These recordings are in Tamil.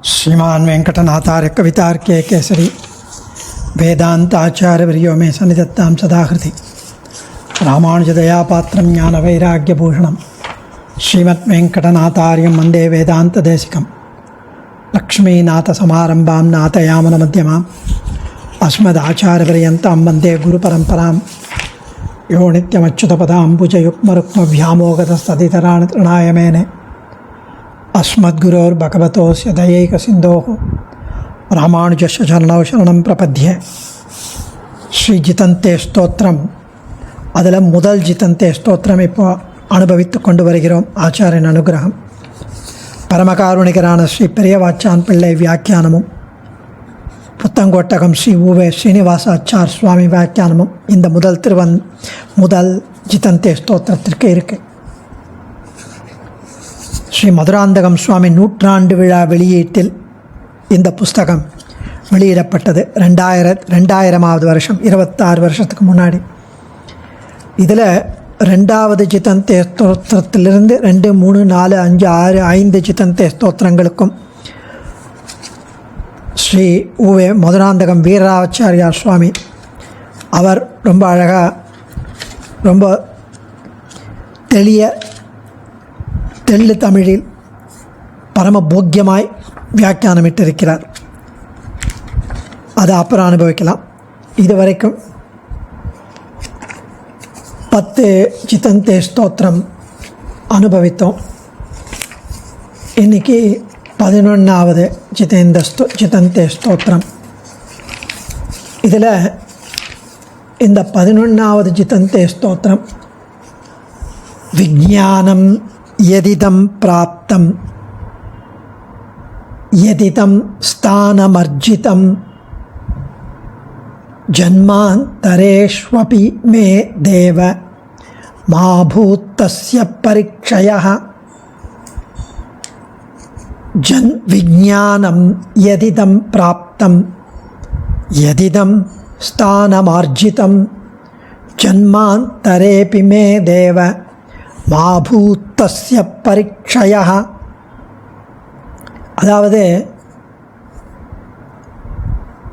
श्रीमान वेंकटनाथार्य कवितार्के केसरी वेदांताचार्यवर्यो मे सन्निधत्तां सदाहृति रामानुजदयापात्रं ज्ञानवैराग्यभूषणं श्रीमद्वेंकटनाथार्यं वन्दे वेदान्तदेशिकं लक्ष्मीनाथसमारम्भां नाथयामनमध्यमाम् अस्मदाचार्यपर्यन्तां वन्दे गुरुपरम्परां यो नित्यमच्युतपदाम्बुजयुग्मरुक्मव्यामोगतस्तदितराणि तृणाय मेने अस्मद्गुरोर्भगवतोस्य दयैकसिन्धोः रामानुजस्य चरणौ शरणं प्रपद्ये. ஸ்ரீ ஜிதந்தே ஸ்தோத்திரம், அதில் முதல் ஜிதந்தே ஸ்தோத்திரம் இப்போ அனுபவித்து கொண்டு வருகிறோம். ஆச்சாரியன் அனுகிரகம், பரமகாருணிகரான ஸ்ரீ பெரியவாச்சான் பிள்ளை வியாக்கியானமும் புத்தங்கோட்டகம் ஸ்ரீ உவே ஸ்ரீனிவாசாச்சார் சுவாமி வியாக்கியானமும் இந்த முதல் ஜிதந்தே ஸ்தோத்திரத்திற்கு இருக்குது. ஸ்ரீ மதுராந்தகம் சுவாமி நூற்றாண்டு விழா வெளியீட்டில் இந்த புஸ்தகம் வெளியிடப்பட்டது. 2000ஆவது வருஷம், 26 வருஷத்துக்கு முன்னாடி. இதில் 2வது ஜிதந்தே ஸ்தோத்திரத்திலிருந்து 2, 3, 4, 5, 6, 5 ஜிதந்தே ஸ்தோத்திரங்களுக்கும் ஸ்ரீ உவே மதுராந்தகம் வீரராச்சாரியார் சுவாமி அவர் ரொம்ப அழகாக, ரொம்ப தெள்ளு தமிழில் பரம போக்கியமாய் வியாக்கியானமிட்டிருக்கிறார். அதை அப்புறம் அனுபவிக்கலாம். இதுவரைக்கும் 10 ஜிதந்தே ஸ்தோத்திரம் அனுபவித்தோம். இன்றைக்கி 11வது ஜிதந்தே ஸ்தோத்திரம். இதில் இந்த 11வது ஜிதந்தே ஸ்தோத்திரம் விஜ்ஞானம் யதிதம் பிராப்தம் யதிதம் ஸ்தானமர்ஜிதம் ஜன்மாந்தரேஷ்வபி மே தேவ மா பூத்தஸ்ய பரீக்ஷயः. விஜ்ஞானம் யதிதம் பிராப்தம் யதிதம் ஸ்தானமார்ஜிதம் ஜன்மாந்தரேபி மே தேவ மா பூத்தஸ்ய பரீக்ஷயः. அதாவது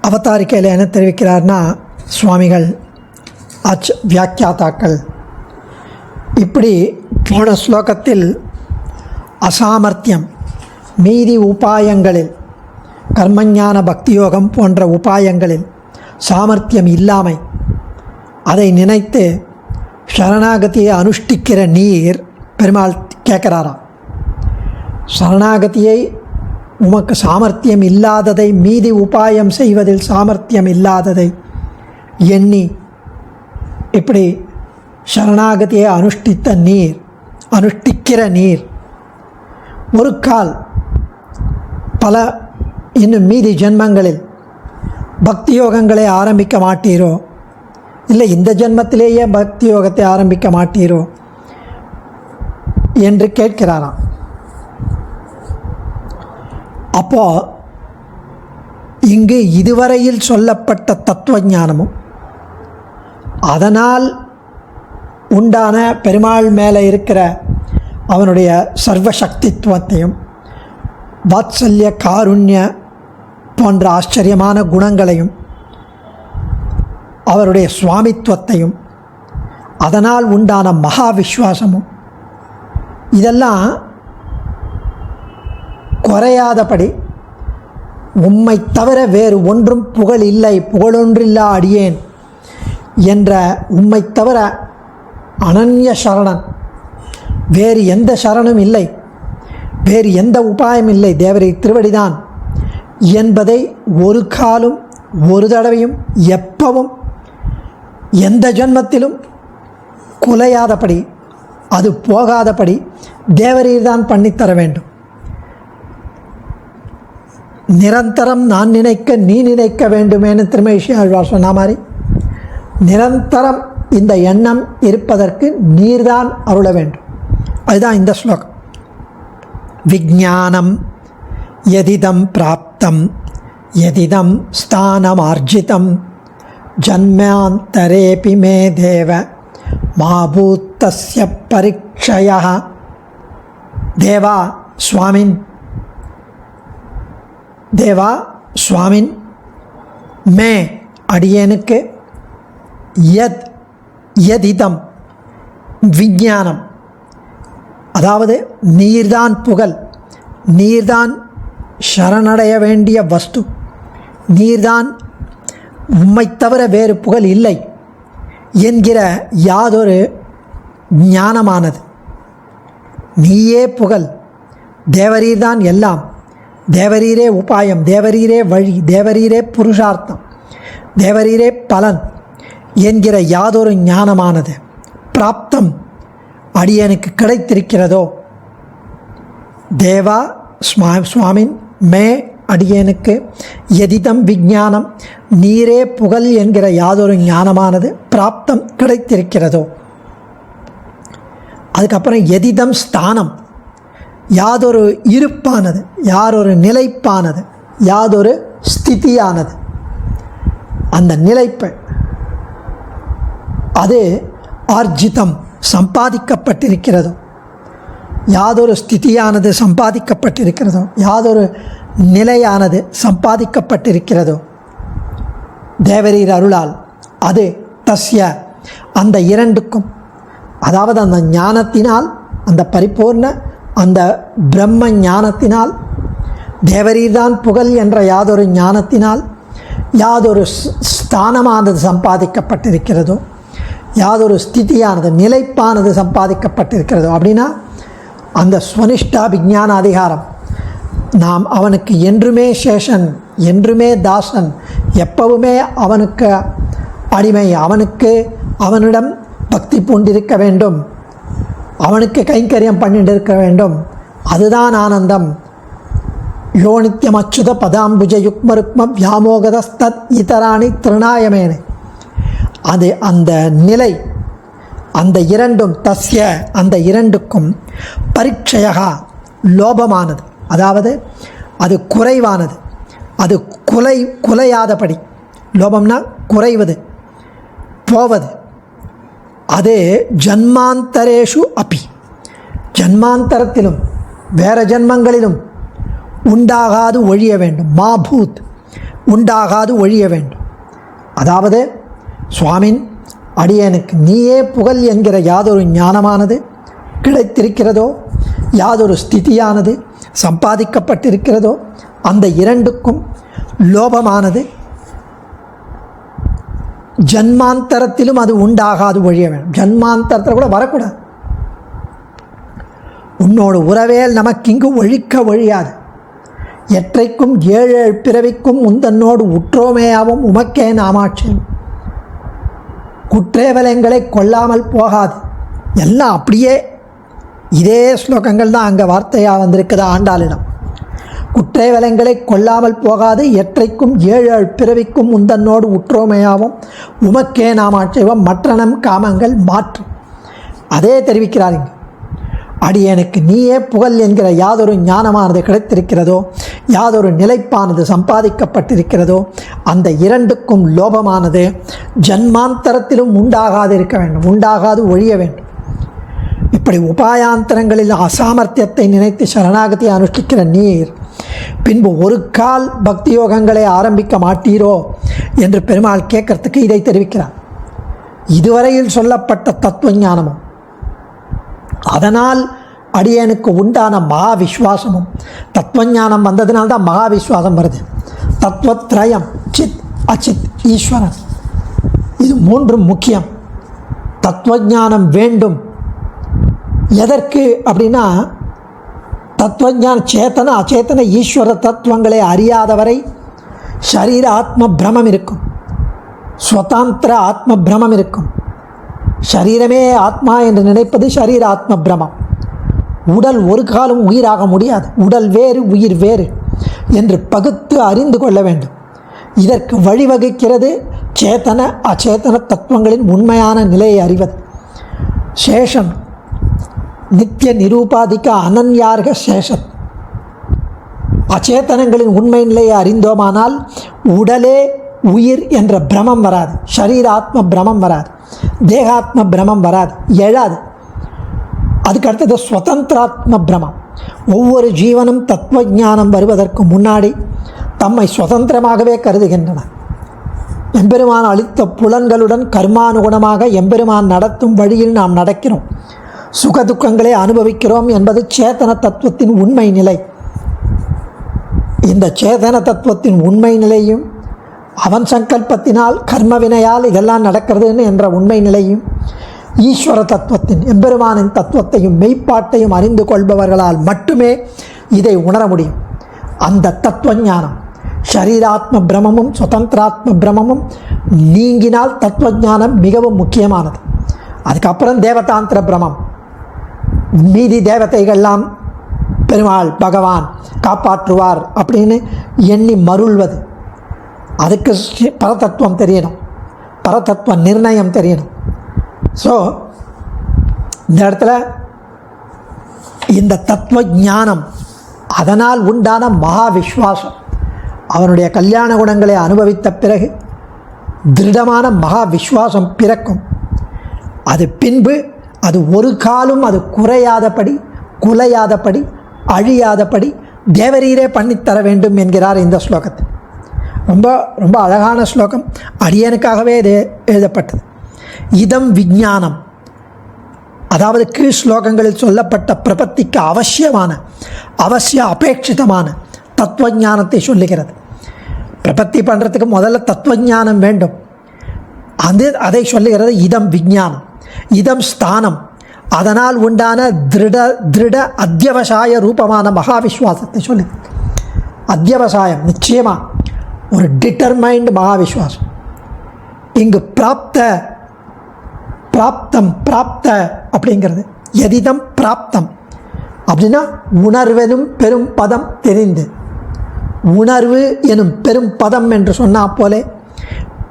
அவதாரிக்கையில் என்ன தெரிவிக்கிறார்னா, சுவாமிகள் வியாக்கியாத்தாக்கள் இப்படி போன ஸ்லோகத்தில் அசாமர்த்தியம், மீதி உபாயங்களில் கர்மஞான பக்தியோகம் போன்ற உபாயங்களில் சாமர்த்தியம் இல்லாமை, அதை நினைத்து சரணாகதியை அனுஷ்டிக்கிற நீர் பெருமாள் கேட்குறாராம். சரணாகதியை உமக்கு சாமர்த்தியம் இல்லாததை, மீதி உபாயம் செய்வதில் சாமர்த்தியம் இல்லாததை எண்ணி இப்படி சரணாகதியை அனுஷ்டிக்கிற நீர் ஒரு கால் இன்னும் மீதி ஜென்மங்களில் பக்தி யோகங்களை ஆரம்பிக்க மாட்டீரோ, இல்லை இந்த ஜென்மத்திலேயே பக்தி யோகத்தை ஆரம்பிக்க மாட்டீரோ என்று கேட்கிறாராம். அப்போ இங்கு இதுவரையில் சொல்லப்பட்ட தத்துவ ஞானமும் அதனால் உண்டான பெருமாள் மேலே இருக்கிற அவனுடைய சர்வசக்தித்துவத்தையும் வாத்சல்ய காருண்ய போன்ற ஆச்சரியமான குணங்களையும் அவருடைய சுவாமித்துவத்தையும் அதனால் உண்டான மகா விஸ்வாசமும் இதெல்லாம் குறையாதபடி உம்மை தவிர வேறு ஒன்றும் புகழ் இல்லை, புகழொன்றில்லா அடியேன் என்ற உம்மை தவிர அனன்ய சரணன், வேறு எந்த சரணம் இல்லை, வேறு எந்த உபாயம் இல்லை, தேவரை திருவடிதான் என்பதை ஒரு காலும் ஒரு தடவையும் எப்பவும் எந்த ஜென்மத்திலும் குலையாதபடி, அது போகாதபடி தேவரீர்தான் பண்ணித்தர வேண்டும். நிரந்தரம் நான் நினைக்க நீ நினைக்க வேண்டுமேனு திருமேஷி ஆழ்வார் சொன்ன மாதிரி நிரந்தரம் இந்த எண்ணம் இருப்பதற்கு நீர்தான் அருள வேண்டும். அதுதான் இந்த ஸ்லோகம். விஜ்ஞானம் யதிதம் பிராப்தம் யதிதம் ஸ்தானமார்ஜிதம் ஜன்மாந்தரேபி மே தேவ மா பூத்தஸ்ய பரீக்ஷயः. தேவா, சுவாமின் தேவா சுவாமின் மே அடியேனுக்கு யதிதம் விஞ்ஞானம், அதாவது நீர்தான் புகழ், நீர்தான் சரணடைய வேண்டிய வஸ்து, நீர்தான் உம்மை தவிர வேறு புகழ் இல்லை என்கிற யாதொரு ஞானமானது. நீயே புகழ், தேவரீர்தான் எல்லாம், தேவரீரே உபாயம், தேவரீரே வழி, தேவரீரே புருஷார்த்தம், தேவரீரே பலன் என்கிற யாதொரு ஞானமானது பிராப்தம் அடியனுக்கு கிடைத்திருக்கிறதோ. தேவா சுவாமின் மே அடியேனுக்கு யதிதம் விஞ்ஞானம், நீரே புகழ் என்கிற யாதொரு ஞானமானது பிராப்தம் கிடைத்திருக்கிறதோ. அதுக்கப்புறம் யதிதம் ஸ்தானம், யாதொரு இருப்பானது, யாதொரு நிலைப்பானது, யாதொரு ஸ்திதியானது, அந்த நிலைப்பு அது ஆர்ஜிதம் சம்பாதிக்கப்பட்டிருக்கிறதோ, யாதொரு ஸ்திதியானது சம்பாதிக்கப்பட்டிருக்கிறதோ, யாதொரு நிலையானது சம்பாதிக்கப்பட்டிருக்கிறதோ தேவரீர் அருளால், அது தஸ்ய அந்த இரண்டுக்கும், அதாவது அந்த ஞானத்தினால், அந்த பரிபூர்ண அந்த பிரம்ம ஞானத்தினால், தேவரீர்தான் புகழ் என்ற யாதொரு ஞானத்தினால் யாதொரு ஸ்தானமானது சம்பாதிக்கப்பட்டிருக்கிறதோ, யாதொரு ஸ்திதியானது நிலைப்பானது சம்பாதிக்கப்பட்டிருக்கிறதோ. அப்படின்னா அந்த ஸ்வனிஷ்டா விஞ்ஞான அதிகாரம், நாம் அவனுக்கு என்றுமே சேஷன், என்றுமே தாசன், எப்பவுமே அவனுக்கு அடிமை, அவனிடம் பக்தி பூண்டிருக்க வேண்டும், அவனுக்கு கைங்கரியம் பண்ணிட்டு வேண்டும், அதுதான் ஆனந்தம். யோனித்யம் அச்சுத பதாம்புஜ யுக்மருக்ம வியாமோகதஸ்தத் இதராணி திருநாயமேனே, அது அந்த நிலை, அந்த இரண்டும் தஸ்ய அந்த இரண்டுக்கும் பரீட்சையா லோபமானது, அதாவது அது குறைவானது, அது குலையாதபடி, லோபம்னா குறைவது, போவது, அது ஜன்மாந்தரேஷு அப்பி, ஜன்மாந்தரத்திலும் வேற ஜன்மங்களிலும் உண்டாகாது ஒழிய வேண்டும். மாபூத் உண்டாகாது ஒழிய வேண்டும். அதாவது சுவாமின் அடியனுக்கு நீயே புகழ் என்கிற யாதொரு ஞானமானது கிடைத்திருக்கிறதோ, யாதொரு ஸ்திதியானது சம்பாதிக்கப்பட்டிருக்கிறதோ, அந்த இரண்டுக்கும் லோபமானது ஜன்மாந்தரத்திலும் அது உண்டாகாது ஒழிய வேண்டும். ஜன்மாந்தரத்தில் கூட வரக்கூடாது. உன்னோடு உறவேல் நமக்கு இங்கு ஒழிக்க ஒழியாது, எற்றைக்கும் ஏழு பிறவிக்கும் உந்தன்னோடு உற்றோமேயாவும் உமக்கே நாமாட்சியும், குற்றேவலங்களை கொள்ளாமல் போகாது. எல்லாம் அப்படியே இதே ஸ்லோகங்கள் தான் அங்கே வார்த்தையாக வந்திருக்குதா ஆண்டாளிடம். குற்றேவலங்களை கொள்ளாமல் போகாது, எற்றைக்கும் ஏழு பிறவிக்கும் உந்தன்னோடு உற்றோமையாவும் உமக்கே நாமாட்சிவம் மற்றனம் காமங்கள் மாற்றும். அதே தெரிவிக்கிறாருங்க. அடியனுக்கு நீயே புகழ் என்கிற யாதொரு ஞானமானது கிடைத்திருக்கிறதோ, யாதொரு நிலைப்பானது சம்பாதிக்கப்பட்டிருக்கிறதோ, அந்த இரண்டுக்கும் லோபமானது ஜன்மாந்தரத்திலும் உண்டாகாது இருக்க வேண்டும், உண்டாகாது ஒழிய வேண்டும். இப்படி உபாயாந்தரங்களில் அசாமர்த்தியத்தை நினைத்து சரணாகதி அனுஷ்டிக்கிற நீர் பின்பு ஒரு கால் பக்தி யோகங்களை ஆரம்பிக்க மாட்டீரோ என்று பெருமாள் கேட்கறதுக்கு இதை தெரிவிக்கிறார். இதுவரையில் சொல்லப்பட்ட தத்துவ ஞானமும் அதனால் அடியனுக்கு உண்டான மகா விஸ்வாசமும், தத்துவஞானம் வந்ததுனால்தான் மகா விஸ்வாசம் வருது. தத்துவத்ரயம் சித் அச்சித் ஈஸ்வரன், இது மூன்றும் முக்கியம். தத்துவஞானம் வேண்டும். எதற்கு அப்படின்னா, தத்துவஞான சேத்தன அச்சேத்தன ஈஸ்வர தத்துவங்களை அறியாதவரை ஷரீர ஆத்ம பிரமம் இருக்கும், ஸ்வதாந்திர ஆத்ம பிரமம் இருக்கும். ஷரீரமே ஆத்மா என்று நினைப்பது ஷரீர ஆத்ம பிரமம். உடல் ஒரு காலம் உயிராக முடியாது, உடல் வேறு உயிர் வேறு என்று பகுத்து அறிந்து கொள்ள வேண்டும். இதற்கு வழிவகுக்கிறது சேத்தன அச்சேதன தத்துவங்களின் உண்மையான நிலையை அறிவது. சேஷன் நித்திய நிரூபாதிக்க அனன்யார்க சேஷன். அச்சேதனங்களின் உண்மை நிலையை அறிந்தோமானால் உடலே உயிர் என்ற பிரமம் வராது, ஷரீராத்ம பிரமம் வராது, தேகாத்ம பிரமம் வராது, எழாது. அதுக்கு அடுத்தது ஸ்வதந்திராத்ம பிரமம். ஒவ்வொரு ஜீவனும் தத்துவ ஞானம் வருவதற்கு முன்னாடி தம்மை சுதந்திரமாகவே கருதுகின்றன. எம்பெருமான் அளித்த புலன்களுடன் கர்மானுகுணமாக எம்பெருமான் நடத்தும் வழியில் நாம் நடக்கிறோம், சுகதுக்கங்களை அனுபவிக்கிறோம் என்பது சேதன தத்துவத்தின் உண்மை நிலை. இந்த சேதன தத்துவத்தின் உண்மை நிலையும் அவன் சங்கல்பத்தினால் கர்மவினையால் இதெல்லாம் நடக்கிறதுன்னு என்ற உண்மை நிலையும் ஈஸ்வர தத்துவத்தின் எம்பெருமானின் தத்துவத்தையும் மெய்ப்பாட்டையும் அறிந்து கொள்பவர்களால் மட்டுமே இதை உணர முடியும். அந்த தத்துவ ஞானம் ஷரீராத்ம பிரமமும் சுதந்திராத்ம பிரமமும் நீங்கினால் தத்துவ ஞானம் மிகவும் முக்கியமானது. அதுக்கப்புறம் தேவதாந்திர பிரமம், மீதி தேவதைகள்லாம் பெருமாள் பகவான் காப்பாற்றுவார் அப்படின்னு எண்ணி மருள்வது, அதுக்கு பரதத்துவம் தெரியணும், பரதத்துவ நிர்ணயம் தெரியணும். ஸோ இந்த இடத்துல இந்த தத்துவ ஞானம், அதனால் உண்டான மகா விஸ்வாசம், அவனுடைய கல்யாண குணங்களை அனுபவித்த பிறகு திருடமான மகா விஸ்வாசம் பிறக்கும். அது பின்பு அது ஒரு காலும் அது குறையாதபடி, குலையாதபடி, அழியாதபடி தேவரீரே பண்ணித்தர வேண்டும் என்கிறார் இந்த ஸ்லோகத்தில். ரொம்ப ரொம்ப அழகான ஸ்லோகம், அடியனுக்காகவே இது எழுதப்பட்டது. இதம் விஞ்ஞானம், அதாவது கீழ் ஸ்லோகங்களில் சொல்லப்பட்ட பிரபத்திக்கு அவசியமான அவசிய அபேட்சிதமான தத்துவஞானத்தை சொல்லுகிறது. பிரபத்தி பண்ணுறதுக்கு முதல்ல தத்துவஞானம் வேண்டும், அதை சொல்லுகிறது இதம் விஞ்ஞானம். இதம் ஸ்தானம், அதனால் உண்டான திருட அத்தியவசாய ரூபமான மகாவிஸ்வாசத்தை சொல்லு. அத்தியவசாயம் நிச்சயமாக ஒரு டிட்டர்மைண்ட் மகாவிஸ்வாசம். இங்கு பிராப்த அப்படிங்கிறது எதிதம் பிராப்தம் அப்படின்னா உணர்வெனும் பெரும் பதம் தெரிந்து, உணர்வு எனும் பெரும் பதம் என்று சொன்னா போலே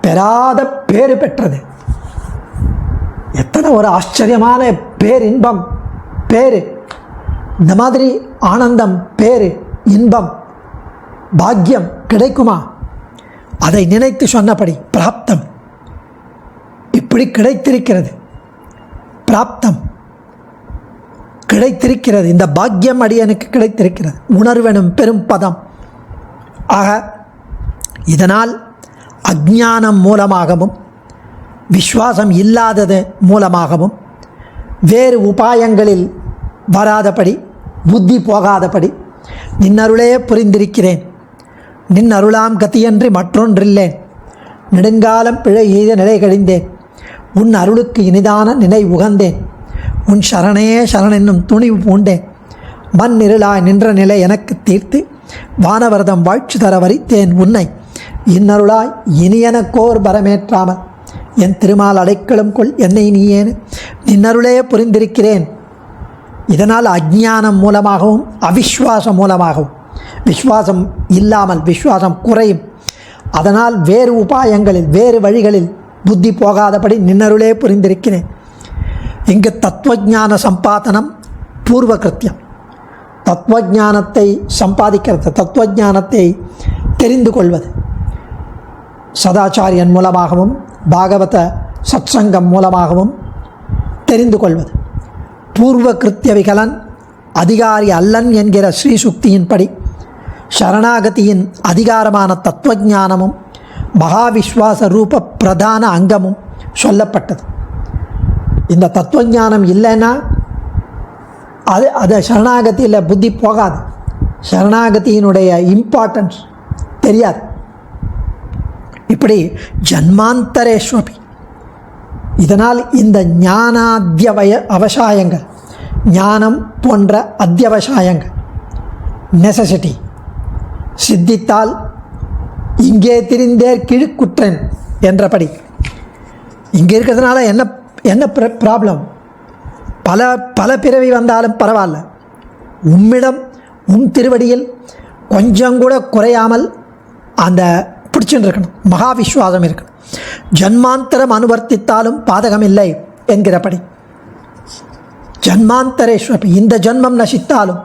பெறாத பேறு பெற்றது. எத்தனை ஒரு ஆச்சரியமான பேரின்பம், பேரு, இந்த மாதிரி ஆனந்தம், பேரு, இன்பம், பாக்கியம் கிடைக்குமா? அதை நினைத்து சொன்னபடி பிராப்தம் இப்படி கிடைத்திருக்கிறது, பிராப்தம் கிடைத்திருக்கிறது, இந்த பாக்கியம் அடியனுக்கு கிடைத்திருக்கிறது, உணர்வெனும் பெரும் பதம். ஆக இதனால் அஞ்ஞானம் மூலமாகவும் விஸ்வாசம் இல்லாதது மூலமாகவும் வேறு உபாயங்களில் வராதபடி, புத்தி போகாதபடி நின்னருளே புரிந்திருக்கிறேன், நின் அருளாம் கத்தியன்றி மற்றொன்றில்லேன், நெடுங்காலம் பிழை எய்த நிலை கழிந்தேன், உன் அருளுக்கு இனிதான நினை உகந்தேன், உன் சரணையே சரணென்னும் துணிவு பூண்டேன், மண் இருளாய் நின்ற நிலை எனக்கு தீர்த்து வானவரதம் வாழ்ச்சி தர வரித்தேன் உன்னை, இன்னருளாய் இனியனக்கோர் பரமேற்றாமல் என் திருமால் அடைக்கலும் கொள் என்னை நீயேன்னு நின்னருளே புரிந்திருக்கிறேன். இதனால் அஞ்ஞானம் மூலமாகவும் அவிஸ்வாசம் மூலமாகவும், விஸ்வாசம் இல்லாமல் விஸ்வாசம் குறையும், அதனால் வேறு உபாயங்களில் வேறு வழிகளில் புத்தி போகாதபடி நின்னருளே புரிந்திருக்கிறேன். இங்கு தத்துவஞான சம்பாதனம் பூர்வ கிருத்தியம், தத்துவஞானத்தை சம்பாதிக்கிறது, தத்துவஞானத்தை தெரிந்து கொள்வது சதாச்சாரியன் மூலமாகவும் பாகவத சத்சங்கம் மூலமாகவும் தெரிந்து கொள்வது. பூர்வ கிருத்திய விகலன் அதிகாரி அல்லன் என்கிற ஸ்ரீசுக்தியின்படி சரணாகதியின் அதிகாரமான தத்துவஞானமும் மகாவிஸ்வாச ரூப பிரதான அங்கமும் சொல்லப்பட்டது. இந்த தத்துவஞானம் இல்லைன்னா அது சரணாகதியில் புத்தி போகாது, சரணாகதியினுடைய இம்பார்ட்டன்ஸ் தெரியாது. இப்படி ஜன்மாந்தரேஸ்வபி, இதனால் இந்த ஞானாத்தியவய அவசாயங்கள், ஞானம் போன்ற அத்தியவசாயங்கள் நெசசிட்டி சித்தித்தால் இங்கே திரிந்தேர் கிழுக்குற்றன் என்றபடி, இங்கே இருக்கிறதுனால என்ன ப்ராப்ளம்? பல பிறவி வந்தாலும் பரவாயில்ல, உம்மிடம் உம் திருவடியில் கொஞ்சம் கூட குறையாமல் அந்த பிடிச்சுன்னு இருக்கணும், மகாவிஸ்வாசம் இருக்கணும். ஜன்மாந்தரம் அனுவர்த்தித்தாலும் பாதகமில்லை என்கிறபடி ஜன்மாந்தரேஸ்வபி, இந்த ஜன்மம் நசித்தாலும்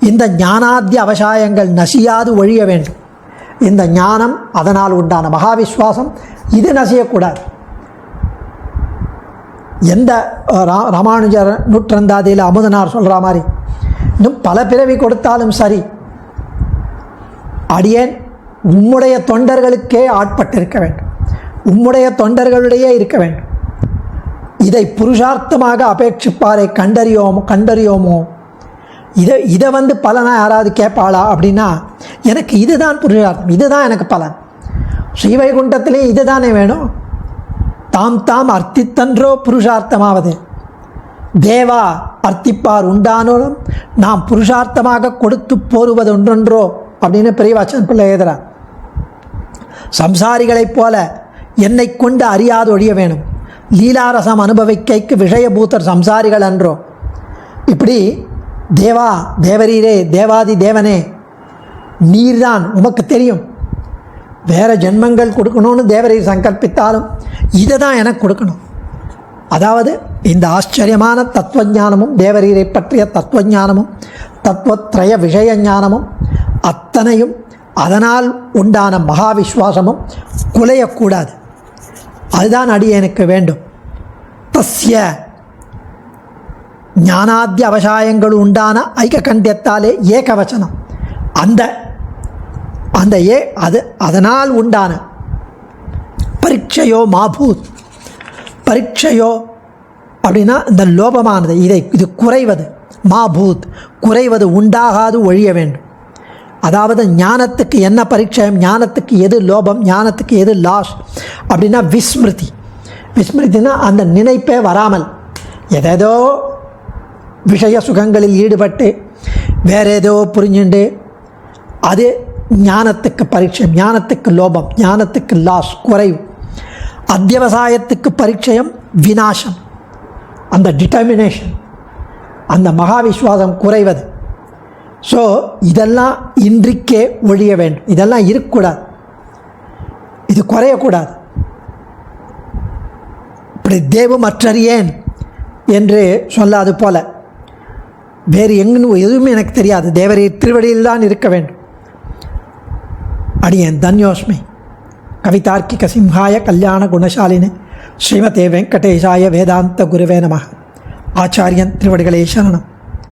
இந்த ஞானாத்திய அவசாயங்கள் நசியாது ஒழிய வேண்டும். இந்த ஞானம், அதனால் உண்டான மகாவிஸ்வாசம், இது நசியக்கூடாது. எந்த ராமானுஜர் நூற்றந்தாதியில் அமுதனார் சொல்கிற மாதிரி இன்னும் பல பிறவி கொடுத்தாலும் சரி, அடியேன் உம்முடைய தொண்டர்களுக்கே ஆட்பட்டிருக்க வேண்டும், உம்முடைய தொண்டர்களுடைய இருக்க வேண்டும். இதை புருஷார்த்தமாக அபேட்சிப்பாரை கண்டறியோமோ. இதை பலனா யாராவது கேட்பாளா அப்படின்னா, எனக்கு இதுதான் புருஷார்த்தம், இதுதான் எனக்கு பலன். ஸ்ரீவைகுண்டத்திலே இதுதானே வேணும். தாம் அர்த்தித்தன்றோ புருஷார்த்தமாவது. தேவா அர்த்திப்பார் உண்டானோடும் நாம் புருஷார்த்தமாக கொடுத்து போருவது ஒன்றொன்றோ அப்படின்னு பெரியவாச்சன் பிள்ளை எழுதுகிறார். சம்சாரிகளைப் போல என்னை கொண்டு அறியாது ஒழிய வேணும், லீலாரசம் அனுபவிக்கைக்கு விஷயபூத்தர் சம்சாரிகள் அன்றோ. இப்படி தேவா, தேவரீரே, தேவாதி தேவனே, நீர்தான், உமக்கு தெரியும். வேறு ஜென்மங்கள் கொடுக்கணும்னு தேவரீர் சங்கல்பித்தாலும் இதை தான் எனக்கு கொடுக்கணும். அதாவது இந்த ஆச்சரியமான தத்துவஞானமும், தேவரீரை பற்றிய தத்துவஞானமும், தத்துவத்ரய விஷய ஞானமும் அத்தனையும், அதனால் உண்டான மகா விஸ்வாசமும் குலையக்கூடாது. அதுதான் அடியேனுக்கு வேண்டும். தஸ்ய ஞானாத்திய அவசாயங்கள் உண்டான ஐக்ககண்டியத்தாலே ஏகவச்சனம், அந்த அதனால் உண்டான பரீட்சையோ மாபூத். பரீட்சையோ அப்படின்னா இந்த லோபமானது, இது குறைவது. மாபூத் குறைவது, உண்டாகாது ஒழிய வேண்டும். அதாவது ஞானத்துக்கு என்ன பரீட்சயம், ஞானத்துக்கு எது லோபம், ஞானத்துக்கு எது லாஸ் அப்படின்னா விஸ்மிருதி. விஸ்மிருதினா அந்த நினைப்பே வராமல் ஏதேதோ விஷய சுகங்களில் ஈடுபட்டு வேற ஏதோ புரிஞ்சுண்டு, அது ஞானத்துக்கு பரீட்சயம், ஞானத்துக்கு லோபம், ஞானத்துக்கு லாஸ் குறைவு. அத்தியவசாயத்துக்கு பரீட்சயம் விநாசம், அந்த டிட்டர்மினேஷன், அந்த மகாவிஸ்வாசம் குறைவது. ஸோ இதெல்லாம் இன்றைக்கே ஒழிய வேண்டும். இதெல்லாம் இருக்கக்கூடாது, இது குறையக்கூடாது. இப்படி தேவு மற்றறியேன் என்று சொல்லாது போல வேறு எங்கன்னு எதுவுமே எனக்கு தெரியாது, தேவரீர் திருவடியில் தான் இருக்க வேண்டும். அடியேன் தன்யோஸ்மி. கவிதார்க்கிக சிம்ஹாய கல்யாண குணசாலினே ஸ்ரீமதே வெங்கடேஷாய வேதாந்த குருவே நமः. ஆச்சாரியன் திருவடிகளே சரணம்.